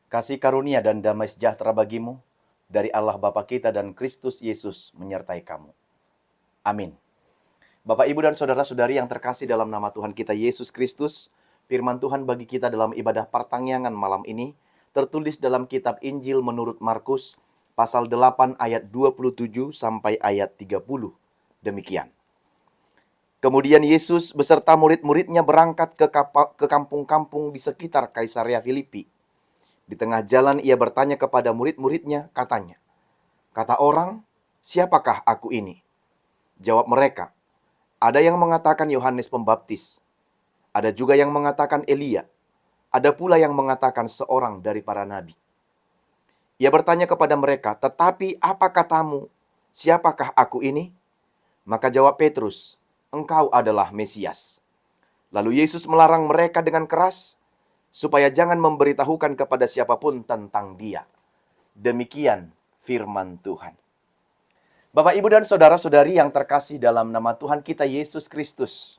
Kasih karunia dan damai sejahtera bagimu dari Allah Bapa kita dan Kristus Yesus menyertai kamu. Amin. Bapak, Ibu, dan saudara-saudari yang terkasih dalam nama Tuhan kita Yesus Kristus, firman Tuhan bagi kita dalam ibadah pertangyangan malam ini tertulis dalam kitab Injil menurut Markus pasal 8 ayat 27 sampai ayat 30. Demikian. Kemudian Yesus beserta murid-muridnya berangkat ke kampung-kampung di sekitar Kaisarea Filipi. Di tengah jalan ia bertanya kepada murid-muridnya, katanya, "Kata orang, siapakah aku ini?" Jawab mereka, "Ada yang mengatakan Yohanes Pembaptis, ada juga yang mengatakan Elia, ada pula yang mengatakan seorang dari para nabi." Ia bertanya kepada mereka, "Tetapi apa katamu? Siapakah aku ini?" Maka jawab Petrus, "Engkau adalah Mesias." Lalu Yesus melarang mereka dengan keras supaya jangan memberitahukan kepada siapapun tentang Dia. Demikian firman Tuhan. Bapak, Ibu, dan saudara-saudari yang terkasih dalam nama Tuhan kita Yesus Kristus,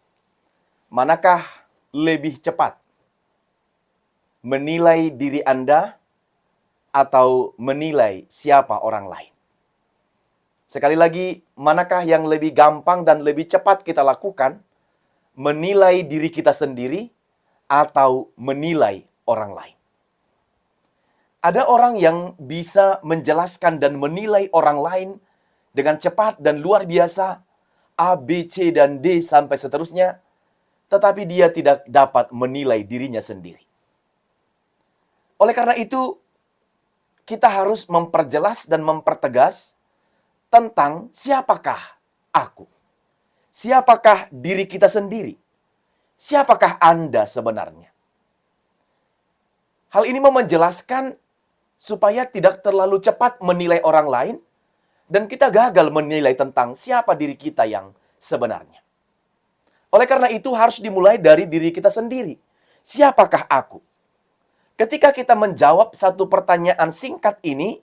manakah lebih cepat? Menilai diri Anda atau menilai siapa orang lain? Sekali lagi, manakah yang lebih gampang dan lebih cepat kita lakukan? Menilai diri kita sendiri atau menilai orang lain? Ada orang yang bisa menjelaskan dan menilai orang lain dengan cepat dan luar biasa, A, B, C, dan D sampai seterusnya, tetapi dia tidak dapat menilai dirinya sendiri. Oleh karena itu, kita harus memperjelas dan mempertegas tentang siapakah aku. Siapakah diri kita sendiri? Siapakah Anda sebenarnya? Hal ini mau menjelaskan supaya tidak terlalu cepat menilai orang lain dan kita gagal menilai tentang siapa diri kita yang sebenarnya. Oleh karena itu harus dimulai dari diri kita sendiri. Siapakah aku? Ketika kita menjawab satu pertanyaan singkat ini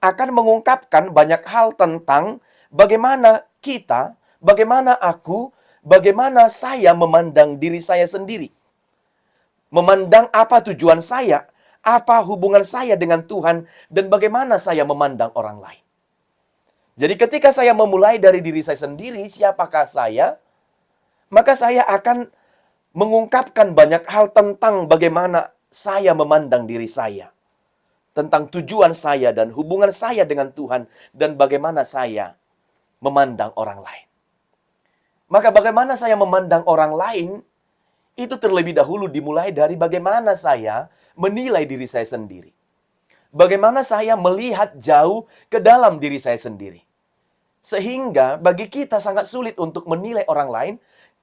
akan mengungkapkan banyak hal tentang bagaimana kita, bagaimana aku, bagaimana saya memandang diri saya sendiri. Memandang apa tujuan saya, apa hubungan saya dengan Tuhan, dan bagaimana saya memandang orang lain. Jadi ketika saya memulai dari diri saya sendiri, siapakah saya, maka saya akan mengungkapkan banyak hal tentang bagaimana saya memandang diri saya. Tentang tujuan saya dan hubungan saya dengan Tuhan, dan bagaimana saya memandang orang lain. Maka bagaimana saya memandang orang lain, itu terlebih dahulu dimulai dari bagaimana saya menilai diri saya sendiri. Bagaimana saya melihat jauh ke dalam diri saya sendiri. Sehingga bagi kita sangat sulit untuk menilai orang lain,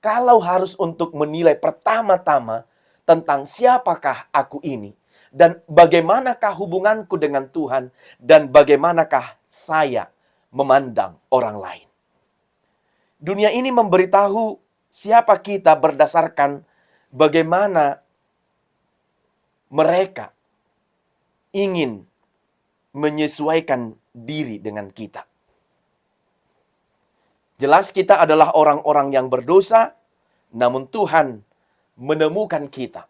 kalau harus untuk menilai pertama-tama tentang siapakah aku ini, dan bagaimanakah hubunganku dengan Tuhan, dan bagaimanakah saya memandang orang lain. Dunia ini memberitahu siapa kita berdasarkan bagaimana mereka ingin menyesuaikan diri dengan kita. Jelas kita adalah orang-orang yang berdosa, namun Tuhan menemukan kita.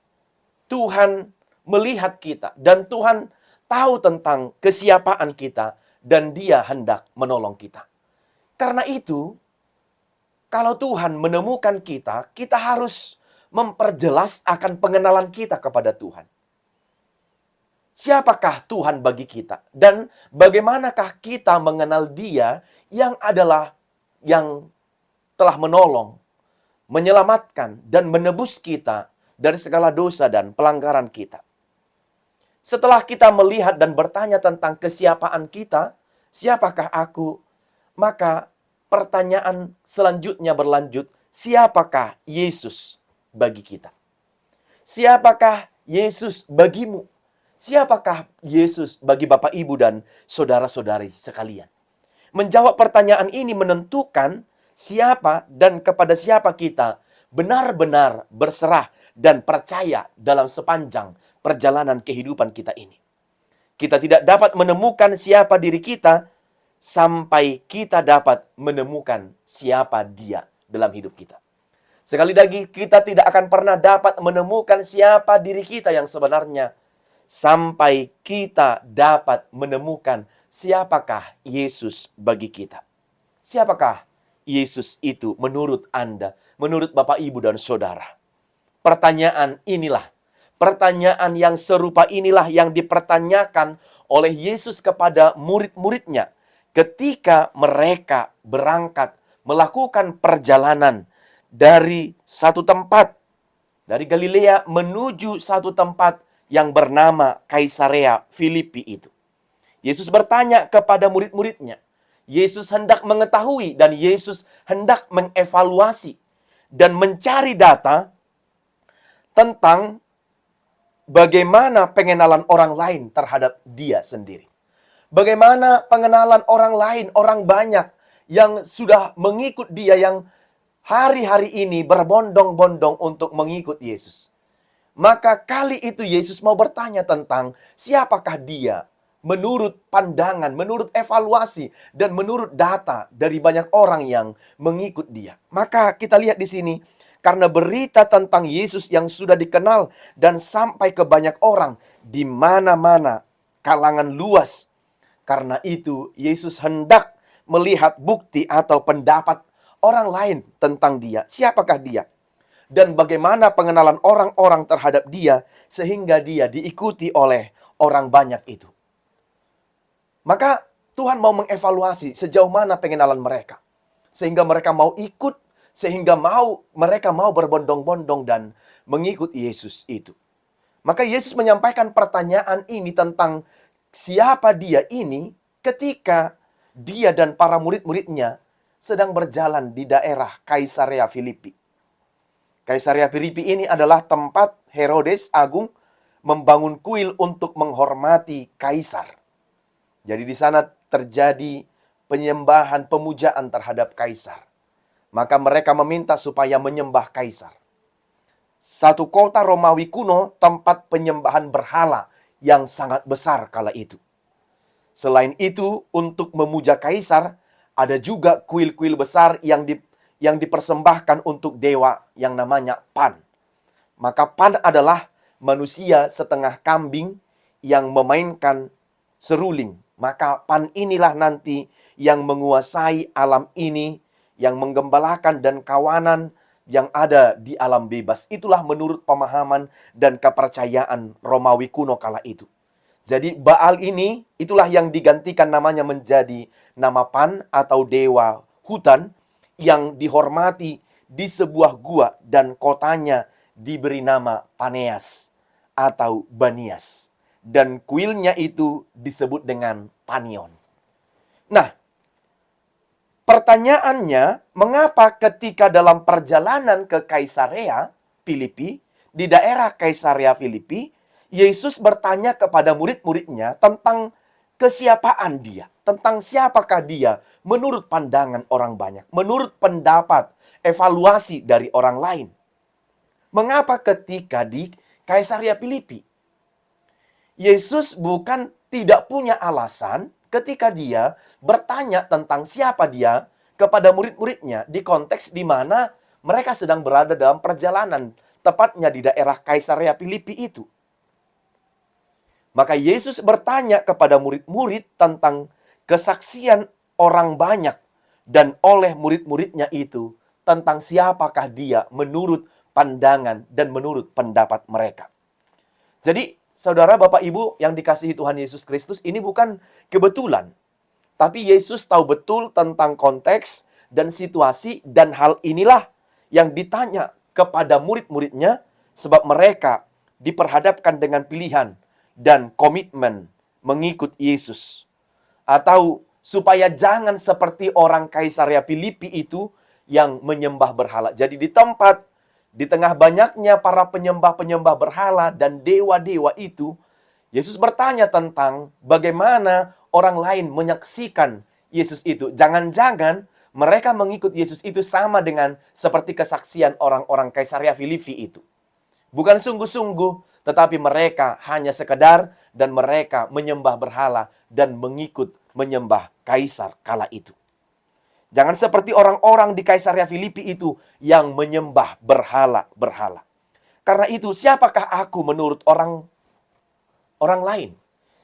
Tuhan melihat kita, dan Tuhan tahu tentang kesiapaan kita, dan Dia hendak menolong kita. Karena itu, kalau Tuhan menemukan kita, kita harus memperjelas akan pengenalan kita kepada Tuhan. Siapakah Tuhan bagi kita? Dan bagaimanakah kita mengenal Dia yang adalah yang telah menolong, menyelamatkan, dan menebus kita dari segala dosa dan pelanggaran kita. Setelah kita melihat dan bertanya tentang kesiapaan kita, siapakah aku? Maka pertanyaan selanjutnya berlanjut, siapakah Yesus bagi kita? Siapakah Yesus bagimu? Siapakah Yesus bagi Bapak, Ibu, dan saudara-saudari sekalian? Menjawab pertanyaan ini menentukan siapa dan kepada siapa kita benar-benar berserah dan percaya dalam sepanjang perjalanan kehidupan kita ini. Kita tidak dapat menemukan siapa diri kita sampai kita dapat menemukan siapa Dia dalam hidup kita. Sekali lagi, kita tidak akan pernah dapat menemukan siapa diri kita yang sebenarnya sampai kita dapat menemukan siapakah Yesus bagi kita. Siapakah Yesus itu menurut Anda, menurut Bapak, Ibu, dan Saudara? Pertanyaan inilah, pertanyaan yang serupa inilah yang dipertanyakan oleh Yesus kepada murid-muridnya ketika mereka berangkat melakukan perjalanan dari satu tempat, dari Galilea menuju satu tempat yang bernama Kaisarea Filipi itu. Yesus bertanya kepada murid-muridnya. Yesus hendak mengetahui dan Yesus hendak mengevaluasi dan mencari data tentang bagaimana pengenalan orang lain terhadap dia sendiri. Bagaimana pengenalan orang lain, orang banyak yang sudah mengikut dia, yang hari-hari ini berbondong-bondong untuk mengikut Yesus. Maka kali itu Yesus mau bertanya tentang siapakah dia menurut pandangan, menurut evaluasi, dan menurut data dari banyak orang yang mengikut dia. Maka kita lihat di sini, karena berita tentang Yesus yang sudah dikenal dan sampai ke banyak orang di mana-mana kalangan luas. Karena itu Yesus hendak melihat bukti atau pendapat orang lain tentang dia. Siapakah dia? Dan bagaimana pengenalan orang-orang terhadap dia sehingga dia diikuti oleh orang banyak itu. Maka Tuhan mau mengevaluasi sejauh mana pengenalan mereka. Sehingga mereka mau ikut, sehingga mereka mau berbondong-bondong dan mengikut Yesus itu. Maka Yesus menyampaikan pertanyaan ini tentang siapa dia ini ketika dia dan para murid-muridnya sedang berjalan di daerah Kaisarea Filipi. Kaisarea Filipi ini adalah tempat Herodes Agung membangun kuil untuk menghormati kaisar. Jadi di sana terjadi penyembahan, pemujaan terhadap kaisar. Maka mereka meminta supaya menyembah kaisar. Satu kota Romawi kuno, tempat penyembahan berhala yang sangat besar kala itu. Selain itu, untuk memuja kaisar, ada juga kuil-kuil besar yang dipersembahkan untuk dewa yang namanya Pan. Maka Pan adalah manusia setengah kambing yang memainkan seruling. Maka Pan inilah nanti yang menguasai alam ini, yang menggembalakan dan kawanan yang ada di alam bebas. Itulah menurut pemahaman dan kepercayaan Romawi kuno kala itu. Jadi Baal ini, itulah yang digantikan namanya menjadi nama Pan atau dewa hutan, yang dihormati di sebuah gua dan kotanya diberi nama Paneas atau Banias. Dan kuilnya itu disebut dengan Panion. Nah, pertanyaannya, mengapa ketika dalam perjalanan ke Kaisarea Filipi, di daerah Kaisarea Filipi, Yesus bertanya kepada murid-muridnya tentang kesiapaan dia, tentang siapakah dia menurut pandangan orang banyak, menurut pendapat, evaluasi dari orang lain. Mengapa ketika di Kaisarea Filipi, Yesus bukan tidak punya alasan ketika dia bertanya tentang siapa dia kepada murid-muridnya di konteks di mana mereka sedang berada dalam perjalanan, tepatnya di daerah Kaisarea Filipi itu. Maka Yesus bertanya kepada murid-murid tentang kesaksian orang banyak dan oleh murid-muridnya itu tentang siapakah dia menurut pandangan dan menurut pendapat mereka. Jadi, saudara, Bapak, Ibu yang dikasihi Tuhan Yesus Kristus, ini bukan kebetulan. Tapi Yesus tahu betul tentang konteks dan situasi, dan hal inilah yang ditanya kepada murid-muridnya sebab mereka diperhadapkan dengan pilihan dan komitmen mengikut Yesus. Atau supaya jangan seperti orang Kaisarea Filipi itu yang menyembah berhala. Jadi di tengah banyaknya para penyembah-penyembah berhala dan dewa-dewa itu, Yesus bertanya tentang bagaimana orang lain menyaksikan Yesus itu. Jangan-jangan mereka mengikut Yesus itu sama dengan seperti kesaksian orang-orang Kaisarea Filipi itu. Bukan sungguh-sungguh, tetapi mereka hanya sekedar dan mereka menyembah berhala dan mengikut menyembah kaisar kala itu. Jangan seperti orang-orang di Kaisarea Filipi itu yang menyembah berhala-berhala. Karena itu, siapakah aku menurut orang orang lain?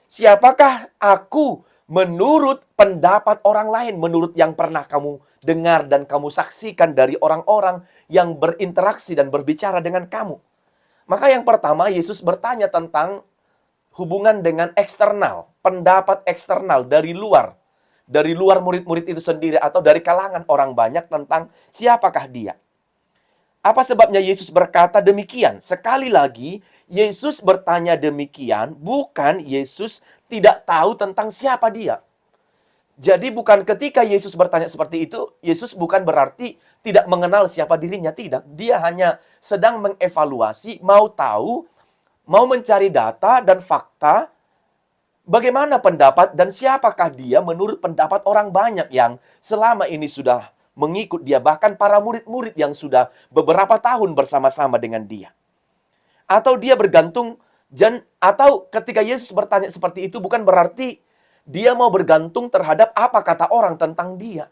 Siapakah aku menurut pendapat orang lain, menurut yang pernah kamu dengar dan kamu saksikan dari orang-orang yang berinteraksi dan berbicara dengan kamu? Maka yang pertama, Yesus bertanya tentang hubungan dengan eksternal, pendapat eksternal dari luar murid-murid itu sendiri atau dari kalangan orang banyak tentang siapakah dia. Apa sebabnya Yesus berkata demikian? Sekali lagi, Yesus bertanya demikian, bukan Yesus tidak tahu tentang siapa dia. Jadi bukan ketika Yesus bertanya seperti itu, Yesus bukan berarti tidak mengenal siapa dirinya, tidak. Dia hanya sedang mengevaluasi, mau tahu, mau mencari data dan fakta, bagaimana pendapat dan siapakah dia menurut pendapat orang banyak yang selama ini sudah mengikut dia, bahkan para murid-murid yang sudah beberapa tahun bersama-sama dengan dia. Atau dia bergantung, atau ketika Yesus bertanya seperti itu bukan berarti dia mau bergantung terhadap apa kata orang tentang dia.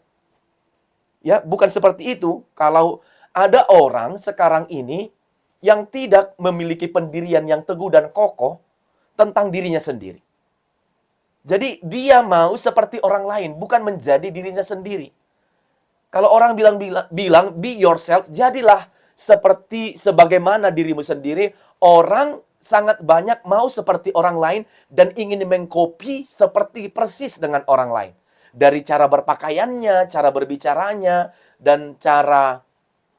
Ya, bukan seperti itu. Kalau ada orang sekarang ini yang tidak memiliki pendirian yang teguh dan kokoh tentang dirinya sendiri. Jadi dia mau seperti orang lain, bukan menjadi dirinya sendiri. Kalau orang bilang be yourself, jadilah seperti sebagaimana dirimu sendiri. Orang sangat banyak mau seperti orang lain dan ingin mengkopi seperti persis dengan orang lain. Dari cara berpakaiannya, cara berbicaranya, dan cara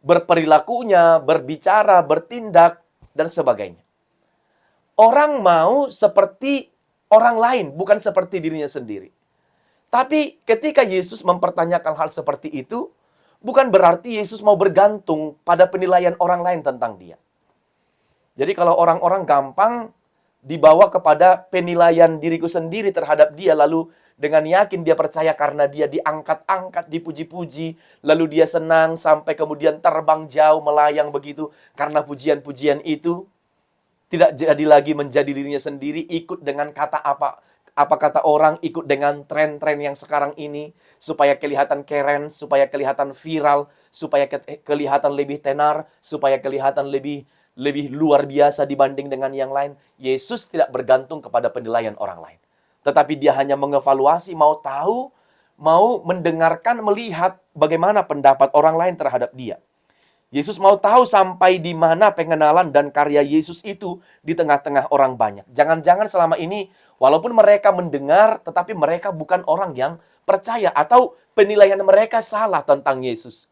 berperilakunya, berbicara, bertindak, dan sebagainya. Orang mau seperti orang lain, bukan seperti dirinya sendiri. Tapi ketika Yesus mempertanyakan hal seperti itu, bukan berarti Yesus mau bergantung pada penilaian orang lain tentang dia. Jadi kalau orang-orang gampang dibawa kepada penilaian diriku sendiri terhadap dia, lalu dengan yakin dia percaya karena dia diangkat-angkat, dipuji-puji, lalu dia senang sampai kemudian terbang jauh, melayang begitu karena pujian-pujian itu, tidak jadi lagi menjadi dirinya sendiri, ikut dengan kata apa kata orang, ikut dengan tren-tren yang sekarang ini, supaya kelihatan keren, supaya kelihatan viral, supaya kelihatan lebih tenar, supaya kelihatan lebih luar biasa dibanding dengan yang lain. Yesus tidak bergantung kepada penilaian orang lain. Tetapi dia hanya mengevaluasi, mau tahu, mau mendengarkan, melihat bagaimana pendapat orang lain terhadap dia. Yesus mau tahu sampai di mana pengenalan dan karya Yesus itu di tengah-tengah orang banyak. Jangan-jangan selama ini, walaupun mereka mendengar, tetapi mereka bukan orang yang percaya. Atau penilaian mereka salah tentang Yesus.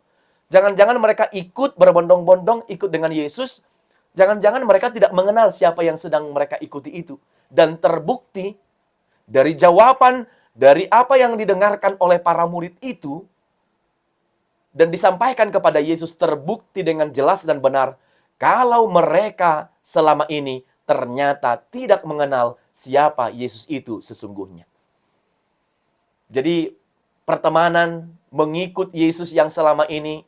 Jangan-jangan mereka ikut berbondong-bondong, ikut dengan Yesus. Jangan-jangan mereka tidak mengenal siapa yang sedang mereka ikuti itu. Dan terbukti dari jawaban, dari apa yang didengarkan oleh para murid itu, dan disampaikan kepada Yesus, terbukti dengan jelas dan benar kalau mereka selama ini ternyata tidak mengenal siapa Yesus itu sesungguhnya. Jadi pertemanan mengikut Yesus yang selama ini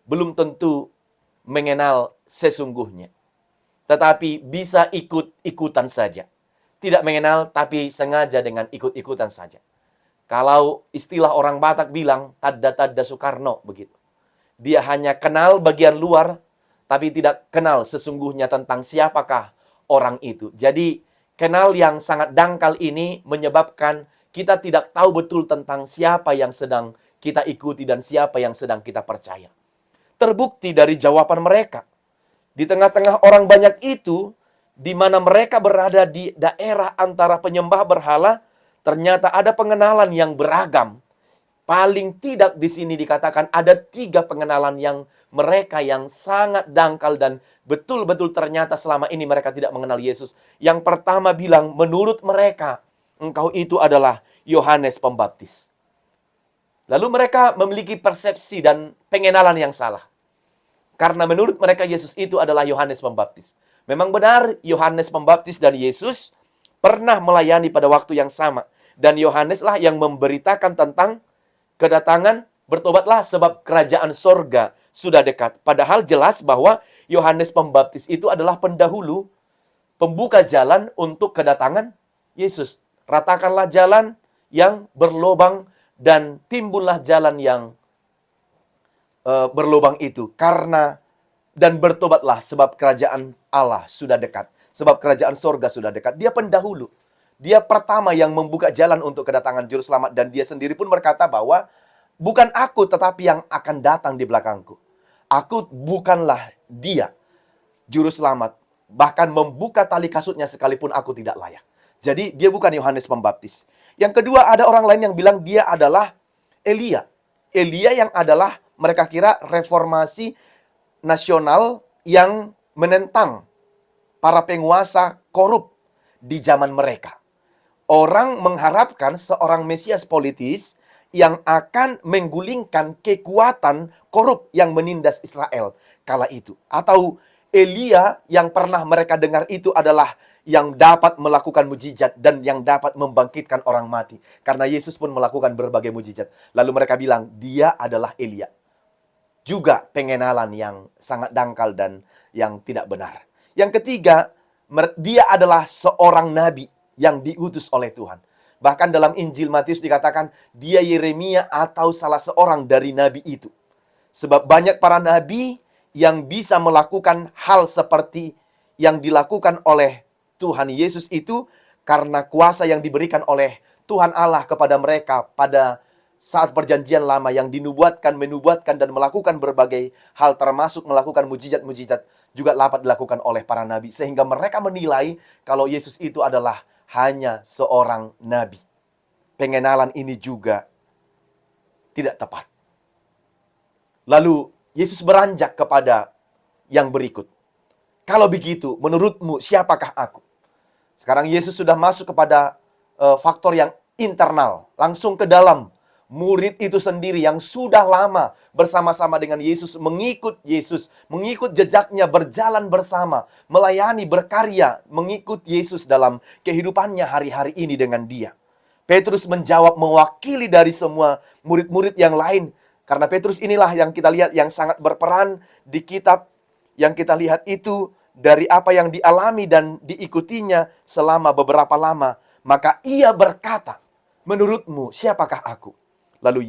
belum tentu mengenal sesungguhnya. Tetapi bisa ikut-ikutan saja. Tidak mengenal tapi sengaja dengan ikut-ikutan saja. Kalau istilah orang Batak bilang, tadda-tadda Soekarno, begitu. Dia hanya kenal bagian luar, tapi tidak kenal sesungguhnya tentang siapakah orang itu. Jadi, kenal yang sangat dangkal ini menyebabkan kita tidak tahu betul tentang siapa yang sedang kita ikuti dan siapa yang sedang kita percaya. Terbukti dari jawaban mereka. Di tengah-tengah orang banyak itu, di mana mereka berada di daerah antara penyembah berhala, ternyata ada pengenalan yang beragam. Paling tidak di sini dikatakan ada 3 pengenalan yang mereka yang sangat dangkal dan betul-betul ternyata selama ini mereka tidak mengenal Yesus. Yang pertama bilang, menurut mereka, engkau itu adalah Yohanes Pembaptis. Lalu mereka memiliki persepsi dan pengenalan yang salah. Karena menurut mereka Yesus itu adalah Yohanes Pembaptis. Memang benar Yohanes Pembaptis dan Yesus pernah melayani pada waktu yang sama. Dan Yohaneslah yang memberitakan tentang kedatangan, bertobatlah sebab kerajaan sorga sudah dekat. Padahal jelas bahwa Yohanes Pembaptis itu adalah pendahulu, pembuka jalan untuk kedatangan Yesus. Ratakanlah jalan yang berlobang dan timbullah jalan yang berlobang itu. Dan bertobatlah sebab kerajaan Allah sudah dekat. Sebab kerajaan sorga sudah dekat. Dia pendahulu. Dia pertama yang membuka jalan untuk kedatangan juru selamat. Dan dia sendiri pun berkata bahwa bukan aku tetapi yang akan datang di belakangku. Aku bukanlah dia, juru selamat. Bahkan membuka tali kasutnya sekalipun aku tidak layak. Jadi dia bukan Yohanes Pembaptis. Yang kedua, ada orang lain yang bilang dia adalah Elia. Elia yang adalah mereka kira reformasi nasional yang menentang para penguasa korup di zaman mereka. Orang mengharapkan seorang Mesias politis yang akan menggulingkan kekuatan korup yang menindas Israel kala itu. Atau Elia yang pernah mereka dengar itu adalah yang dapat melakukan mujizat dan yang dapat membangkitkan orang mati. Karena Yesus pun melakukan berbagai mujizat. Lalu mereka bilang, dia adalah Elia. Juga pengenalan yang sangat dangkal dan yang tidak benar. Yang ketiga, dia adalah seorang nabi yang diutus oleh Tuhan. Bahkan dalam Injil Matius dikatakan, dia Yeremia atau salah seorang dari nabi itu. Sebab banyak para nabi yang bisa melakukan hal seperti yang dilakukan oleh Tuhan Yesus itu karena kuasa yang diberikan oleh Tuhan Allah kepada mereka pada saat perjanjian lama yang menubuatkan dan melakukan berbagai hal termasuk melakukan mujizat-mujizat juga dapat dilakukan oleh para nabi. Sehingga mereka menilai kalau Yesus itu adalah hanya seorang nabi. Pengenalan ini juga tidak tepat. Lalu Yesus beranjak kepada yang berikut. Kalau begitu, menurutmu siapakah aku? Sekarang Yesus sudah masuk kepada faktor yang internal. Langsung ke dalam. Murid itu sendiri yang sudah lama bersama-sama dengan Yesus, mengikut Yesus, mengikut jejaknya, berjalan bersama, melayani, berkarya, mengikut Yesus dalam kehidupannya hari-hari ini dengan dia. Petrus menjawab mewakili dari semua murid-murid yang lain. Karena Petrus inilah yang kita lihat yang sangat berperan di kitab yang kita lihat itu dari apa yang dialami dan diikutinya selama beberapa lama. Maka ia berkata, menurutmu siapakah aku? Lalu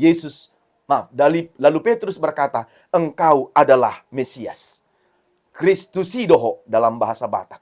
Petrus berkata, engkau adalah Mesias. Kristusidoho dalam bahasa Batak.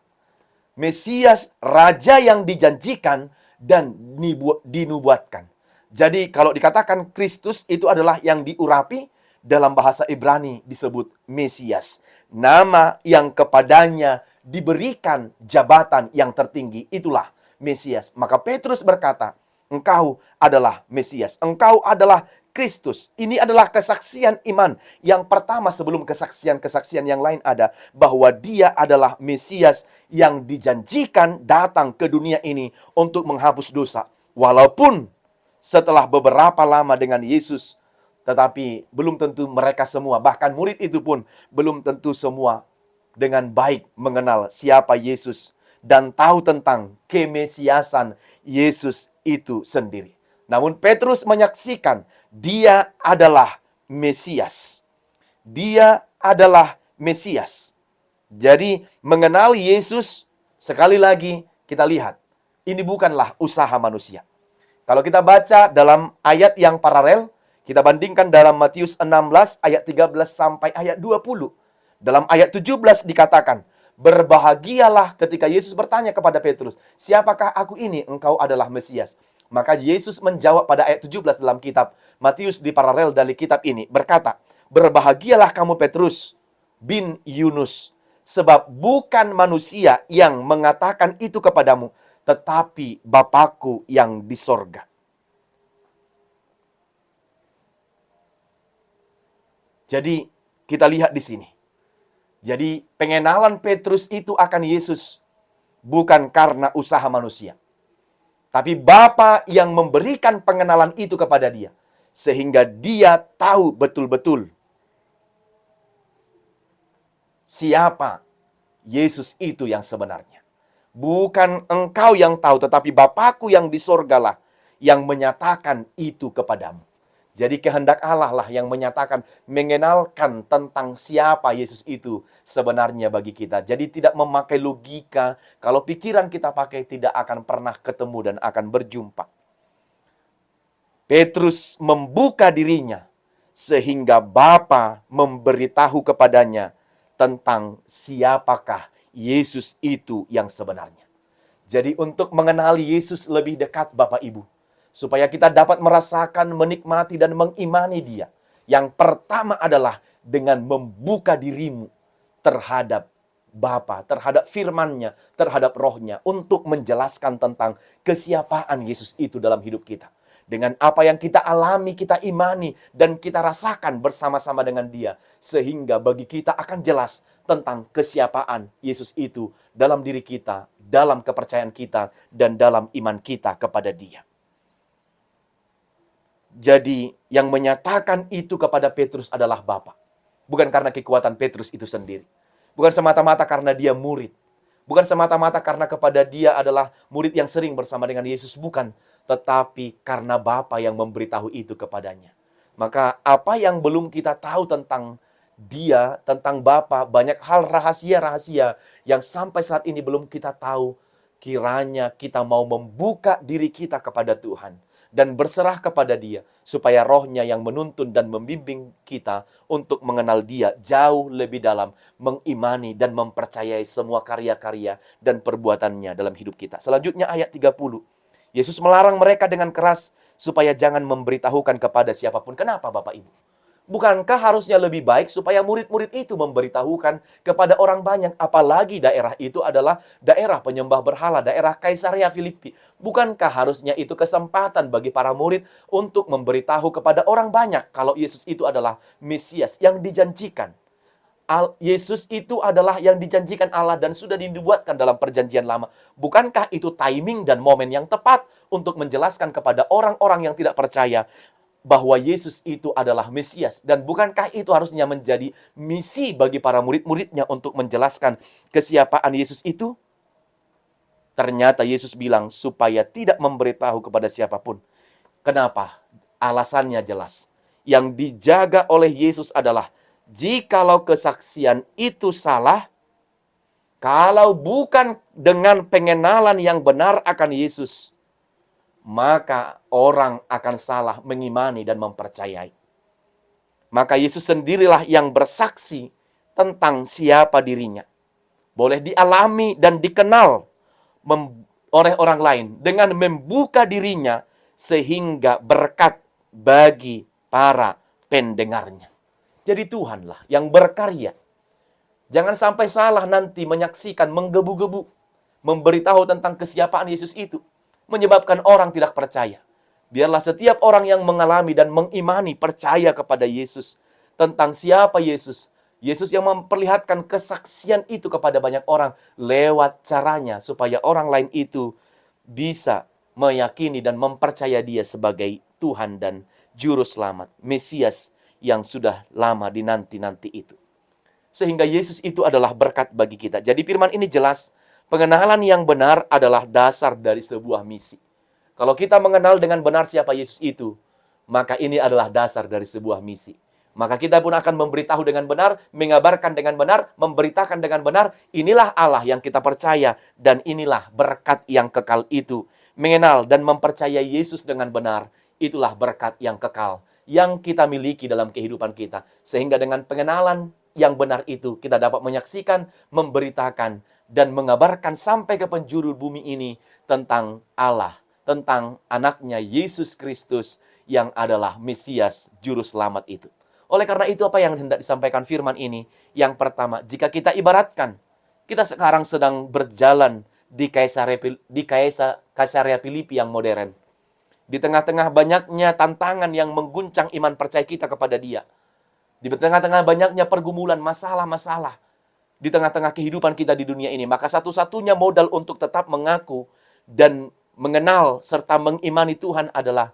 Mesias, raja yang dijanjikan dan dinubuatkan. Jadi kalau dikatakan Kristus itu adalah yang diurapi, dalam bahasa Ibrani disebut Mesias. Nama yang kepadanya diberikan jabatan yang tertinggi, itulah Mesias. Maka Petrus berkata, engkau adalah Mesias. Engkau adalah Kristus. Ini adalah kesaksian iman yang pertama sebelum kesaksian-kesaksian yang lain ada. Bahwa dia adalah Mesias yang dijanjikan datang ke dunia ini untuk menghapus dosa. Walaupun setelah beberapa lama dengan Yesus, tetapi belum tentu mereka semua, bahkan murid itu pun belum tentu semua dengan baik mengenal siapa Yesus dan tahu tentang kemesiasan Yesus itu sendiri. Namun Petrus menyaksikan dia adalah Mesias. Dia adalah Mesias. Jadi mengenal Yesus, sekali lagi kita lihat, ini bukanlah usaha manusia. Kalau kita baca dalam ayat yang paralel, kita bandingkan dalam Matius 16 ayat 13 sampai ayat 20. Dalam ayat 17 dikatakan, berbahagialah ketika Yesus bertanya kepada Petrus, siapakah aku ini? Engkau adalah Mesias. Maka Yesus menjawab pada ayat 17 dalam kitab Matius di paralel dari kitab ini, berkata, berbahagialah kamu Petrus bin Yunus, sebab bukan manusia yang mengatakan itu kepadamu, tetapi Bapakku yang di sorga. Jadi kita lihat di sini. Jadi pengenalan Petrus itu akan Yesus bukan karena usaha manusia. Tapi Bapa yang memberikan pengenalan itu kepada dia. Sehingga dia tahu betul-betul siapa Yesus itu yang sebenarnya. Bukan engkau yang tahu, tetapi Bapakku yang di sorgalah yang menyatakan itu kepadamu. Jadi kehendak Allah lah yang menyatakan, mengenalkan tentang siapa Yesus itu sebenarnya bagi kita. Jadi tidak memakai logika, kalau pikiran kita pakai tidak akan pernah ketemu dan akan berjumpa. Petrus membuka dirinya sehingga Bapa memberitahu kepadanya tentang siapakah Yesus itu yang sebenarnya. Jadi untuk mengenali Yesus lebih dekat Bapak Ibu, supaya kita dapat merasakan, menikmati, dan mengimani Dia. Yang pertama adalah dengan membuka dirimu terhadap Bapa, terhadap firman-Nya, terhadap Roh-Nya, untuk menjelaskan tentang kesiapaan Yesus itu dalam hidup kita. Dengan apa yang kita alami, kita imani, dan kita rasakan bersama-sama dengan Dia. Sehingga bagi kita akan jelas tentang kesiapaan Yesus itu dalam diri kita, dalam kepercayaan kita, dan dalam iman kita kepada Dia. Jadi, yang menyatakan itu kepada Petrus adalah Bapa. Bukan karena kekuatan Petrus itu sendiri. Bukan semata-mata karena dia murid. Bukan semata-mata karena kepada dia adalah murid yang sering bersama dengan Yesus. Bukan. Tetapi karena Bapa yang memberitahu itu kepadanya. Maka apa yang belum kita tahu tentang Dia, tentang Bapa, banyak hal rahasia-rahasia yang sampai saat ini belum kita tahu. Kiranya kita mau membuka diri kita kepada Tuhan dan berserah kepada Dia, supaya Roh-Nya yang menuntun dan membimbing kita untuk mengenal Dia jauh lebih dalam, mengimani dan mempercayai semua karya-karya dan perbuatannya dalam hidup kita. Selanjutnya ayat 30. Yesus melarang mereka dengan keras supaya jangan memberitahukan kepada siapapun. Kenapa Bapak Ibu? Bukankah harusnya lebih baik supaya murid-murid itu memberitahukan kepada orang banyak, apalagi daerah itu adalah daerah penyembah berhala, daerah Kaisarea Filipi. Bukankah harusnya itu kesempatan bagi para murid untuk memberitahu kepada orang banyak kalau Yesus itu adalah Mesias yang dijanjikan. Yesus itu adalah yang dijanjikan Allah dan sudah dibuatkan dalam perjanjian lama. Bukankah itu timing dan momen yang tepat untuk menjelaskan kepada orang-orang yang tidak percaya bahwa Yesus itu adalah Mesias? Dan bukankah itu harusnya menjadi misi bagi para murid-muridnya untuk menjelaskan kesiapaan Yesus itu? Ternyata Yesus bilang supaya tidak memberitahu kepada siapapun. Kenapa? Alasannya jelas. Yang dijaga oleh Yesus adalah jikalau kesaksian itu salah, kalau bukan dengan pengenalan yang benar akan Yesus, maka orang akan salah mengimani dan mempercayai. Maka Yesus sendirilah yang bersaksi tentang siapa dirinya. Boleh dialami dan dikenal oleh orang lain dengan membuka dirinya sehingga berkat bagi para pendengarnya. Jadi Tuhanlah yang berkarya. Jangan sampai salah nanti menyaksikan, menggebu-gebu, memberitahu tentang kesiapaan Yesus itu, menyebabkan orang tidak percaya. Biarlah setiap orang yang mengalami dan mengimani percaya kepada Yesus, tentang siapa Yesus. Yesus yang memperlihatkan kesaksian itu kepada banyak orang lewat caranya, supaya orang lain itu bisa meyakini dan mempercaya Dia sebagai Tuhan dan Juru Selamat, Mesias yang sudah lama dinanti-nanti itu. Sehingga Yesus itu adalah berkat bagi kita. Jadi firman ini jelas, pengenalan yang benar adalah dasar dari sebuah misi. Kalau kita mengenal dengan benar siapa Yesus itu, maka ini adalah dasar dari sebuah misi. Maka kita pun akan memberitahu dengan benar, mengabarkan dengan benar, memberitakan dengan benar. Inilah Allah yang kita percaya, dan inilah berkat yang kekal itu. Mengenal dan mempercayai Yesus dengan benar, itulah berkat yang kekal yang kita miliki dalam kehidupan kita. Sehingga dengan pengenalan yang benar itu, kita dapat menyaksikan, memberitakan, dan mengabarkan sampai ke penjuru bumi ini tentang Allah, tentang anaknya Yesus Kristus yang adalah Mesias Juru Selamat itu. Oleh karena itu, apa yang hendak disampaikan firman ini? Yang pertama, jika kita ibaratkan, kita sekarang sedang berjalan di Kaisarea Filipi yang modern. Di tengah-tengah banyaknya tantangan yang mengguncang iman percaya kita kepada Dia. Di tengah-tengah banyaknya pergumulan, masalah-masalah. Di tengah-tengah kehidupan kita di dunia ini. Maka satu-satunya modal untuk tetap mengaku dan mengenal serta mengimani Tuhan adalah,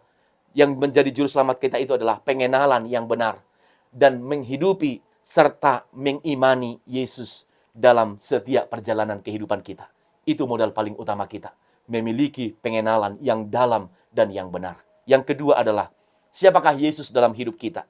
yang menjadi juru selamat kita itu adalah pengenalan yang benar. Dan menghidupi serta mengimani Yesus dalam setiap perjalanan kehidupan kita. Itu modal paling utama kita. Memiliki pengenalan yang dalam dan yang benar. Yang kedua adalah, siapakah Yesus dalam hidup kita?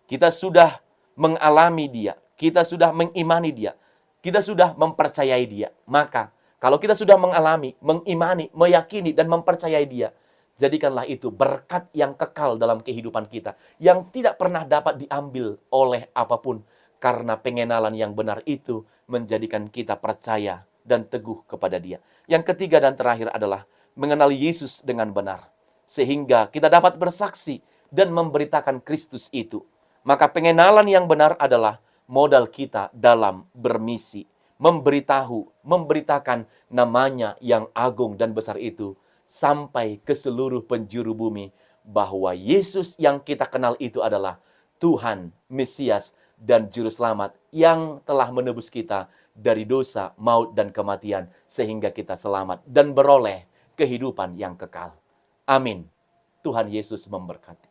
Kita sudah mengalami Dia. Kita sudah mengimani Dia. Kita sudah mempercayai Dia. Maka, kalau kita sudah mengalami, mengimani, meyakini, dan mempercayai Dia, jadikanlah itu berkat yang kekal dalam kehidupan kita. Yang tidak pernah dapat diambil oleh apapun. Karena pengenalan yang benar itu menjadikan kita percaya dan teguh kepada Dia. Yang ketiga dan terakhir adalah mengenali Yesus dengan benar. Sehingga kita dapat bersaksi dan memberitakan Kristus itu. Maka pengenalan yang benar adalah modal kita dalam bermisi. Memberitakan namanya yang agung dan besar itu sampai ke seluruh penjuru bumi bahwa Yesus yang kita kenal itu adalah Tuhan, Mesias, dan Juru Selamat yang telah menebus kita dari dosa, maut, dan kematian sehingga kita selamat dan beroleh kehidupan yang kekal. Amin. Tuhan Yesus memberkati.